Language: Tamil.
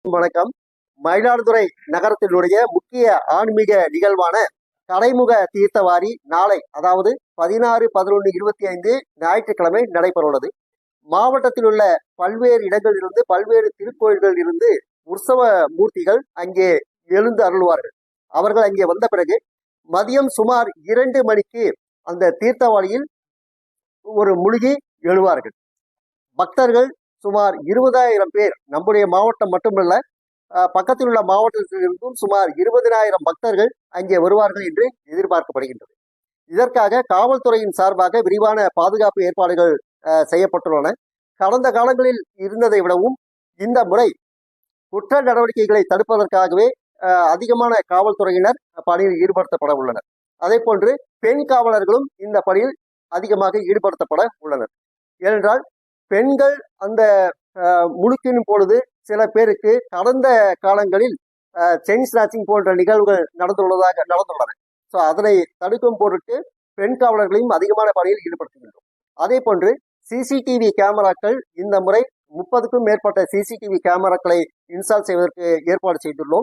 வணக்கம். மயிலாடுதுறை நகரத்தினுடைய முக்கிய ஆன்மீக நிகழ்வான கடைமுக தீர்த்தவாரி நாளை, அதாவது 16-11-25 ஞாயிற்றுக்கிழமை நடைபெறவுள்ளது. மாவட்டத்தில் உள்ள பல்வேறு இடங்களிலிருந்து, பல்வேறு திருக்கோயில்களில் இருந்து உற்சவ மூர்த்திகள் அங்கே எழுந்து அருள்வார்கள். அவர்கள் அங்கே வந்த பிறகு மதியம் சுமார் 2 மணிக்கு அந்த தீர்த்தவாரியில் ஒரு முழுகி எழுவார்கள். பக்தர்கள் சுமார் 20,000 பேர், நம்முடைய மாவட்டம் மட்டுமல்ல, பக்கத்தில் உள்ள மாவட்டத்தில் இருந்தும் சுமார் 20,000 பக்தர்கள் அங்கே வருவார்கள் என்று எதிர்பார்க்கப்படுகின்றது. இதற்காக காவல்துறையின் சார்பாக விரிவான பாதுகாப்பு ஏற்பாடுகள் செய்யப்பட்டுள்ளன. கடந்த காலங்களில் இருந்ததை விடவும் இந்த முறை குற்ற நடவடிக்கைகளை தடுப்பதற்காகவே அதிகமான காவல்துறையினர் பணியில் ஈடுபடுத்தப்பட உள்ளனர். அதே போன்று பெண் காவலர்களும் இந்த பணியில் அதிகமாக ஈடுபடுத்தப்பட உள்ளனர். ஏனென்றால் பெண்கள் அந்த முழுக்கின் பொழுது சில பேருக்கு கடந்த காலங்களில் செயின் ஸ்நாச்சிங் போன்ற நிகழ்வுகள் நடந்துள்ளன. ஸோ அதனை தடுக்கும் பொருட்டு பெண் காவலர்களையும் அதிகமான பணியில் ஈடுபடுத்துகின்றோம். அதே போன்று சிசிடிவி கேமராக்கள் இந்த முறை 30க்கும் மேற்பட்ட சிசிடிவி கேமராக்களை இன்ஸ்டால் செய்வதற்கு ஏற்பாடு செய்துள்ளோம்.